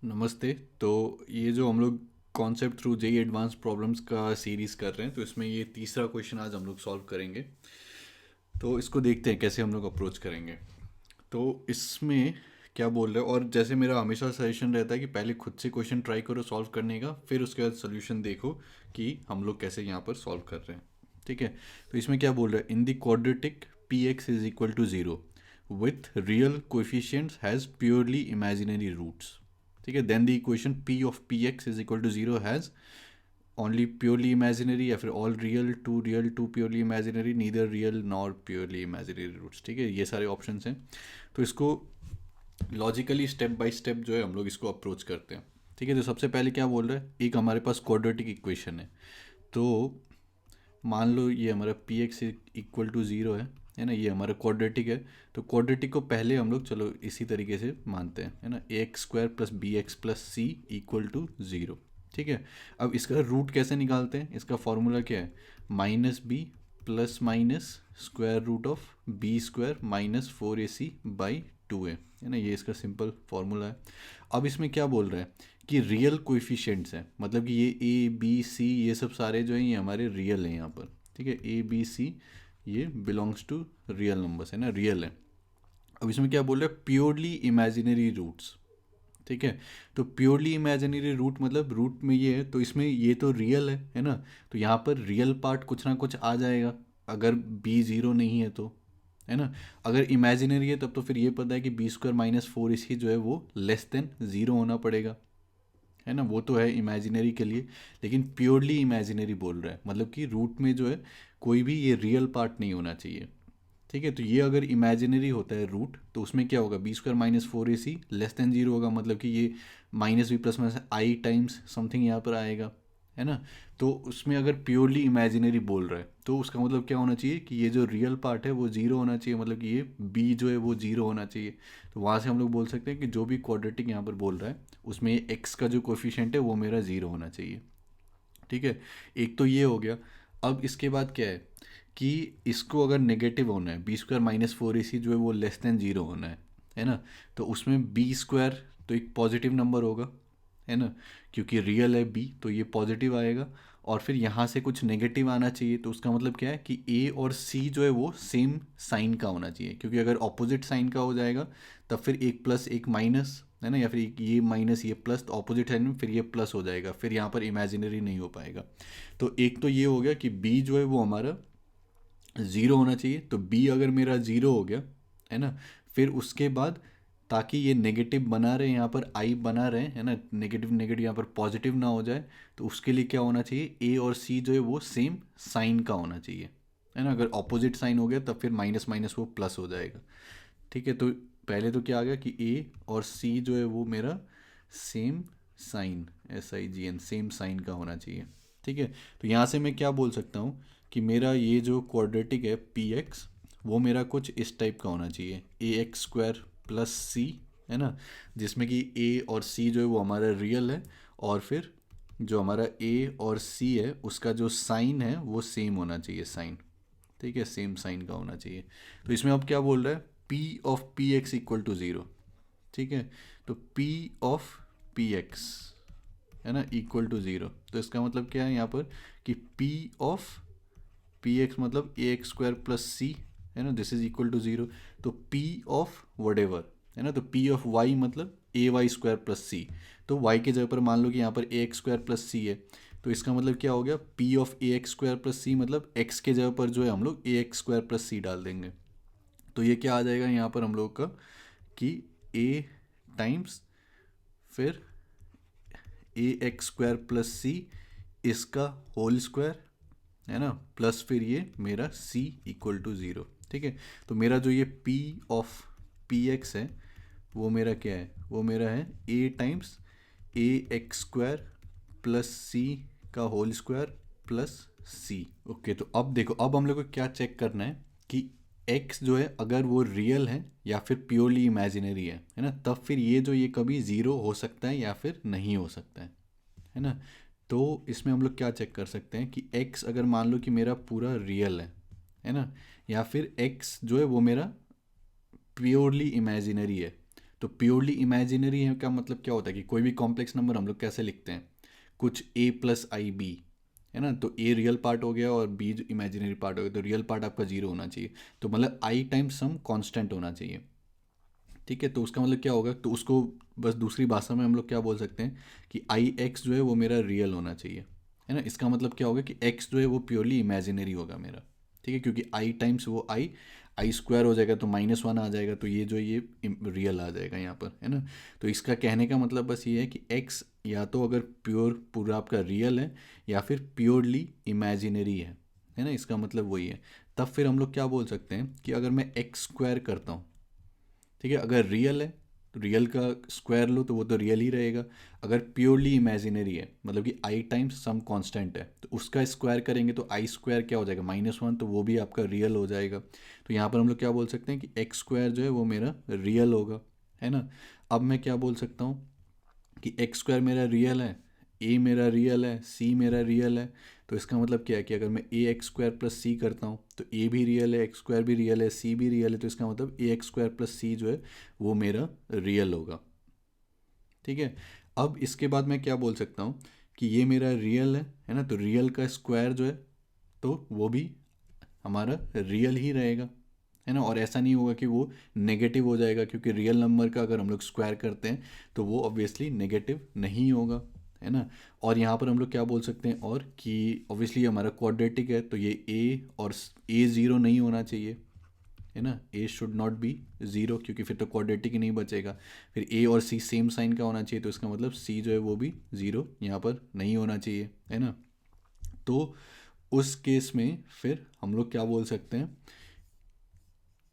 नमस्ते। तो ये जो हम लोग concept through JEE advance problems का सीरीज़ कर रहे हैं, तो इसमें ये तीसरा क्वेश्चन आज हम लोग सॉल्व करेंगे। तो इसको देखते हैं कैसे हम लोग अप्रोच करेंगे। तो इसमें क्या बोल रहे हैं, और जैसे मेरा हमेशा सजेशन रहता है कि पहले खुद से क्वेश्चन ट्राई करो सॉल्व करने का, फिर उसके बाद सोल्यूशन देखो कि हम लोग कैसे यहाँ पर सॉल्व कर रहे हैं। ठीक है। तो इसमें क्या बोल रहा है, in the quadratic p x is equal to zero with real coefficients has purely imaginary roots. ठीक है। Then the equation p of p x is equal to zero has only purely imaginary, या फिर all real to purely imaginary, neither real nor purely imaginary roots. ठीक है, ये सारे options हैं। तो इसको लॉजिकली स्टेप बाय स्टेप जो है हम लोग इसको अप्रोच करते हैं। ठीक है। तो सबसे पहले क्या बोल रहा है, एक हमारे पास क्वाड्रेटिक इक्वेशन है। तो मान लो ये हमारा p x equal to zero है ना, ये हमारा क्वाड्रेटिक है। तो क्वाड्रेटिक को पहले हम लोग चलो इसी तरीके से मानते हैं, है ना, a x square plus b x plus c equal to zero. ठीक है। अब इसका रूट कैसे निकालते हैं, इसका फॉर्मूला क्या है, minus b plus minus square root of b square minus four a c by two है ना, ये इसका सिंपल फार्मूला है। अब इसमें क्या बोल रहा है कि रियल कोएफिशिएंट्स हैं, मतलब कि ये ए बी सी ये सब सारे जो हैं ये हमारे रियल हैं यहाँ पर। ठीक है, ए बी सी ये बिलोंग्स टू रियल नंबर्स, है ना, रियल है। अब इसमें क्या बोल रहा है, प्योरली इमेजिनरी रूट्स। ठीक है। तो प्योरली इमेजिनरी रूट मतलब रूट में ये है, तो इसमें ये तो रियल है ना, तो यहाँ पर रियल पार्ट कुछ ना कुछ आ जाएगा अगर बी ज़ीरो नहीं है तो, है ना। अगर इमेजिनरी है तब तो फिर ये पता है कि बी स्क्वायर माइनस फोर इसकी जो है वो लेस देन ज़ीरो होना पड़ेगा, है ना, वो तो है इमेजिनरी के लिए। लेकिन प्योरली इमेजिनरी बोल रहा है, मतलब कि रूट में जो है कोई भी ये रियल पार्ट नहीं होना चाहिए। ठीक है। तो ये अगर इमेजिनरी होता है रूट, तो उसमें क्या होगा, B square minus four a C less than zero होगा, मतलब कि ये माइनस बी प्लस माइनस आई टाइम्स समथिंग यहाँ पर आएगा, है ना। तो उसमें अगर प्योरली इमेजिनरी बोल रहा है तो उसका मतलब क्या होना चाहिए कि ये जो रियल पार्ट है वो ज़ीरो होना चाहिए, मतलब कि ये बी जो है वो ज़ीरो होना चाहिए। तो वहाँ से हम लोग बोल सकते हैं कि जो भी क्वाड्रेटिक यहाँ पर बोल रहा है उसमें एक्स का जो कोफिशिएंट है वो मेरा ज़ीरो होना चाहिए। ठीक है। एक तो ये हो गया। अब इसके बाद क्या है कि इसको अगर नेगेटिव होना है, B square minus four a सी जो है वो लेस देन ज़ीरो होना है ना, तो उसमें बी स्क्वायर तो एक पॉजिटिव नंबर होगा, है ना, क्योंकि रियल है बी तो ये पॉजिटिव आएगा। और फिर यहाँ से कुछ नेगेटिव आना चाहिए, तो उसका मतलब क्या है कि ए और सी जो है वो सेम साइन का होना चाहिए, क्योंकि अगर ऑपोजिट साइन का हो जाएगा तब फिर एक प्लस एक माइनस, है ना, या फिर ये माइनस ये प्लस, तो ऑपोजिट साइन में फिर ये प्लस हो जाएगा, फिर यहाँ पर इमेजिनरी नहीं हो पाएगा। तो एक तो ये हो गया कि बी जो है वो हमारा ज़ीरो होना चाहिए। तो बी अगर मेरा ज़ीरो हो गया, है ना, फिर उसके बाद ताकि ये नेगेटिव बना रहे यहाँ पर आई बना रहे, है ना, नेगेटिव नेगेटिव यहाँ पर पॉजिटिव ना हो जाए, तो उसके लिए क्या होना चाहिए, ए और सी जो है वो सेम साइन का होना चाहिए, है ना। अगर ऑपोजिट साइन हो गया तब फिर माइनस माइनस वो प्लस हो जाएगा। ठीक है। तो पहले तो क्या आ गया कि ए और सी जो है वो मेरा same sign, s i g n, same sign का होना चाहिए। ठीक है। तो यहाँ से मैं क्या बोल सकता हूँ कि मेरा ये जो क्वाड्रेटिक है पी एक्स वो मेरा कुछ इस टाइप का होना चाहिए, ए एक्स स्क्वायर प्लस सी, है ना, जिसमें कि ए और सी जो है वो हमारा रियल है, और फिर जो हमारा ए और सी है उसका जो साइन है वो सेम होना चाहिए साइन। ठीक है, सेम साइन का होना चाहिए। तो इसमें अब क्या बोल रहा है, p of p x equal to zero. ठीक है। तो पी ऑफ पी एक्स, है ना, इक्वल टू ज़ीरो, तो इसका मतलब क्या है यहाँ पर कि पी ऑफ पी एक्स मतलब a x square plus c, है ना, this is equal to zero. तो पी ऑफ वट एवर, है ना, तो पी ऑफ वाई मतलब a y square plus c. तो वाई के जगह पर मान लो कि यहाँ पर a x square plus c है, तो इसका मतलब क्या हो गया, p of a x square plus c मतलब एक्स के जगह पर जो है हम लोग a x square plus c डाल देंगे। तो ये क्या आ जाएगा यहाँ पर हम लोग का कि ए टाइम्स फिर ए एक्स स्क्वायर प्लस सी इसका होल स्क्वायर, है ना, प्लस फिर ये मेरा c इक्वल टू ज़ीरो। ठीक है। तो मेरा जो ये p ऑफ पी एक्स है वो मेरा क्या है, वो मेरा है a times a x square plus c का whole square plus c. Okay. तो अब देखो, अब हम लोग को क्या चेक करना है कि x जो है अगर वो रियल है या फिर प्योरली इमेजिनरी है ना, तब फिर ये जो ये कभी ज़ीरो हो सकता है या फिर नहीं हो सकता है ना। तो इसमें हम लोग क्या चेक कर सकते हैं कि x अगर मान लो कि मेरा पूरा रियल है ना, या फिर x जो है वो मेरा प्योरली इमेजिनरी है, तो प्योरली इमेजिनरी है का मतलब क्या होता है कि कोई भी कॉम्प्लेक्स नंबर हम लोग कैसे लिखते हैं, कुछ a प्लस आई बी, है ना, तो ए रियल पार्ट हो गया और बी इमेजिनरी पार्ट हो गया, तो रियल पार्ट आपका जीरो होना चाहिए, तो मतलब आई टाइम्स सम कांस्टेंट होना चाहिए। ठीक है, तो उसका मतलब क्या होगा, तो उसको बस दूसरी भाषा में हम लोग क्या बोल सकते हैं कि आई एक्स जो है वो मेरा रियल होना चाहिए, है ना। इसका मतलब क्या होगा कि एक्स जो है वो प्योरली इमेजिनरी होगा मेरा। ठीक है, क्योंकि आई टाइम्स वो आई आई स्क्वायर हो जाएगा तो -1 आ जाएगा, तो ये जो ये रियल आ जाएगा यहाँ पर, है ना। तो इसका कहने का मतलब बस ये है कि एक्स या तो अगर प्योर पूरा आपका रियल है या फिर प्योरली इमेजिनरी है ना, इसका मतलब वही है। तब फिर हम लोग क्या बोल सकते हैं कि अगर मैं एक्स स्क्वायर करता हूँ, ठीक है, अगर रियल है तो रियल का स्क्वायर लो तो वो तो रियल ही रहेगा। अगर प्योरली इमेजिनरी है मतलब कि आई टाइम्स सम कांस्टेंट है तो उसका स्क्वायर करेंगे तो आई स्क्वायर क्या हो जाएगा -1, तो वो भी आपका रियल हो जाएगा। तो यहाँ पर हम लोग क्या बोल सकते हैं कि एक्स स्क्वायर जो है वो मेरा रियल होगा, है ना। अब मैं क्या बोल सकता हूँ कि एक्स स्क्वायर मेरा रियल है, ए मेरा रियल है, सी मेरा रियल है, तो इसका मतलब क्या है कि अगर मैं ए एक्स स्क्वायर प्लस सी करता हूँ तो ए भी रियल है, एक्स स्क्वायर भी रियल है, सी भी रियल है, तो इसका मतलब ए एक्स स्क्वायर प्लस सी जो है वो मेरा रियल होगा। ठीक है, अब इसके बाद मैं क्या बोल सकता हूँ कि ये मेरा रियल है ना, तो रियल का स्क्वायर जो है तो वो भी हमारा रियल ही रहेगा, है ना। और ऐसा नहीं होगा कि वो नेगेटिव हो जाएगा, क्योंकि रियल नंबर का अगर हम लोग स्क्वायर करते हैं तो वो ऑब्वियसली नेगेटिव नहीं होगा, है ना। और यहाँ पर हम लोग क्या बोल सकते हैं और कि ऑब्वियसली हमारा क्वाड्रेटिक है तो ये ए और ए ज़ीरो नहीं होना चाहिए, है ना, ए शुड नॉट बी ज़ीरो, क्योंकि फिर तो क्वाड्रेटिक ही नहीं बचेगा। फिर ए और सी सेम साइन का होना चाहिए, तो इसका मतलब सी जो है वो भी ज़ीरो यहाँ पर नहीं होना चाहिए, है ना। तो उस केस में फिर हम लोग क्या बोल सकते हैं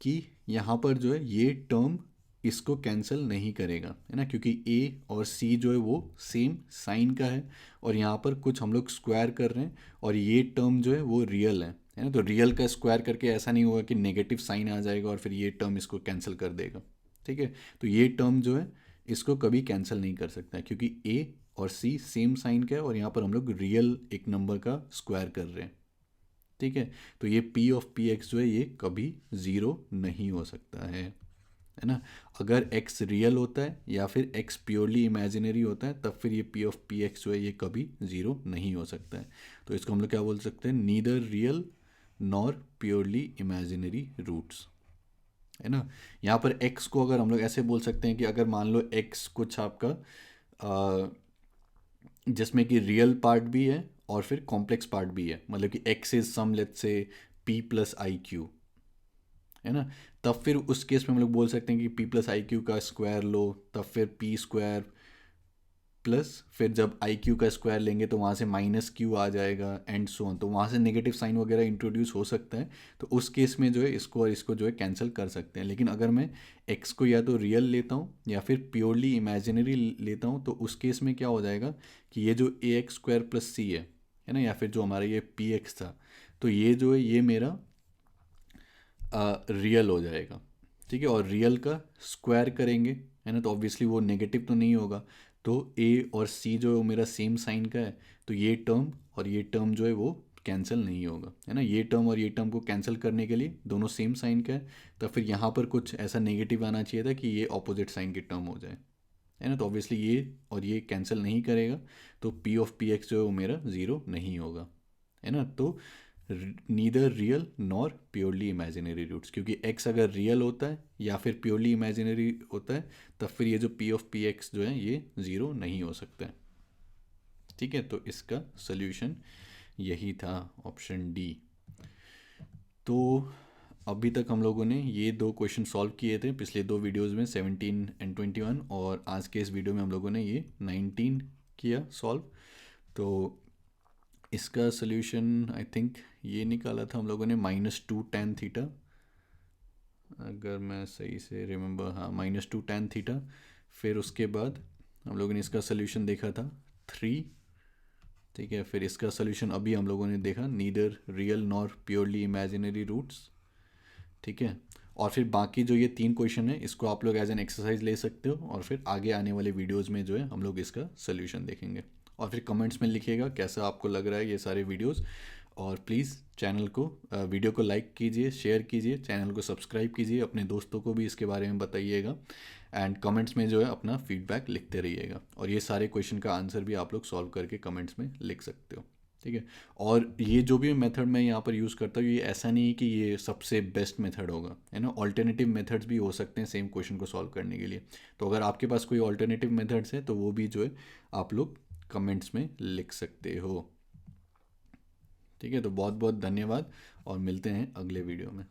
कि यहाँ पर जो है ये टर्म इसको कैंसिल नहीं करेगा, है ना, क्योंकि ए और सी जो है वो सेम साइन का है और यहाँ पर कुछ हम लोग स्क्वायर कर रहे हैं और ये टर्म जो है वो रियल है ना। तो रियल का स्क्वायर करके ऐसा नहीं होगा कि नेगेटिव साइन आ जाएगा और फिर ये टर्म इसको कैंसिल कर देगा। ठीक है, तो ये टर्म जो है इसको कभी कैंसिल नहीं कर सकता है, क्योंकि ए और सी सेम साइन का है और यहाँ पर हम लोग रियल एक नंबर का स्क्वायर कर रहे हैं। ठीक है, तो ये पी ऑफ पी एक्स जो है ये कभी ज़ीरो नहीं हो सकता है ना। अगर एक्स रियल होता है या फिर एक्स प्योरली इमेजिनरी होता है तब फिर ये पी ऑफ पी एक्स जो है ये कभी ज़ीरो नहीं हो सकता है। तो इसको हम लोग क्या बोल सकते हैं, neither real nor purely imaginary roots, है ना। यहाँ पर एक्स को अगर हम लोग ऐसे बोल सकते हैं कि अगर मान लो एक्स कुछ आपका जिसमें कि रियल पार्ट भी है और फिर कॉम्प्लेक्स पार्ट भी है, मतलब कि x is some let's say p plus i q, है ना। तब फिर उस केस में हम लोग बोल सकते हैं कि पी प्लस आई क्यू का स्क्वायर लो, तब फिर पी स्क्वायर प्लस फिर जब आई क्यू का स्क्वायर लेंगे तो वहाँ से -q आ जाएगा एंड सो ऑन, तो वहाँ से नेगेटिव साइन वगैरह इंट्रोड्यूस हो सकता है। तो उस केस में जो है इसको और इसको जो है कैंसिल कर सकते हैं। लेकिन अगर मैं x को या तो रियल लेता हूँ या फिर प्योरली इमेजिनरी लेता हूँ तो उस केस में क्या हो जाएगा कि ये जो ए एक्स स्क्वायर प्लस सी है ना, या फिर जो हमारा ये पी एक्स था, तो ये जो है ये मेरा रियल हो जाएगा। ठीक है, और रियल का स्क्वायर करेंगे, है ना, तो ऑब्वियसली वो नेगेटिव तो नहीं होगा, तो ए और सी जो है वो मेरा सेम साइन का है, तो ये टर्म और ये टर्म जो है वो कैंसिल नहीं होगा, है ना। ये टर्म और ये टर्म को कैंसिल करने के लिए दोनों सेम साइन का है, तो फिर यहाँ पर कुछ ऐसा नेगेटिव आना चाहिए था कि ये ऑपोजिट साइन की टर्म हो जाए, है ना। तो ऑब्वियसली ये और ये कैंसिल नहीं करेगा, तो पी ऑफ पी एक्स जो है वो मेरा ज़ीरो नहीं होगा, है ना। तो neither real nor purely imaginary roots, क्योंकि x अगर रियल होता है या फिर प्योरली इमेजिनरी होता है तब फिर ये जो p ऑफ पी एक्स जो है ये ज़ीरो नहीं हो सकता है। ठीक है, तो इसका सोल्यूशन यही था, ऑप्शन डी। तो अभी तक हम लोगों ने ये दो क्वेश्चन सॉल्व किए थे पिछले दो वीडियोस में, 17 एंड 21, और आज के इस वीडियो में हम लोगों ने ये 19 किया सॉल्व। तो इसका सोल्यूशन आई थिंक ये निकाला था हम लोगों ने -2 tan थीटा, अगर मैं सही से रिमेंबर, हाँ -2 tan थीटा। फिर उसके बाद हम लोगों ने इसका सोल्यूशन देखा था 3। ठीक है, फिर इसका सोल्यूशन अभी हम लोगों ने देखा neither real nor purely imaginary roots. ठीक है, और फिर बाकी जो ये 3 क्वेश्चन है इसको आप लोग एज एन एक्सरसाइज ले सकते हो और फिर आगे आने वाले वीडियोज़ में जो है हम लोग इसका सोल्यूशन देखेंगे। और फिर कमेंट्स में लिखिएगा कैसा आपको लग रहा है ये सारे वीडियोस, और प्लीज़ चैनल को वीडियो को लाइक कीजिए, शेयर कीजिए, चैनल को सब्सक्राइब कीजिए, अपने दोस्तों को भी इसके बारे में बताइएगा। एंड कमेंट्स में जो है अपना फीडबैक लिखते रहिएगा, और ये सारे क्वेश्चन का आंसर भी आप लोग सॉल्व करके कमेंट्स में लिख सकते हो। ठीक है। और ये जो भी मेथड मैं यहाँ पर यूज़ करता हूँ, ये ऐसा नहीं है कि ये सबसे बेस्ट मेथड होगा, है ना। ऑल्टरनेटिव मेथड्स भी हो सकते हैं सेम क्वेश्चन को सॉल्व करने के लिए। तो अगर आपके पास कोई ऑल्टरनेटिव मेथड्स है तो वो भी जो है आप लोग कमेंट्स में लिख सकते हो। ठीक है, तो बहुत बहुत धन्यवाद और मिलते हैं अगले वीडियो में।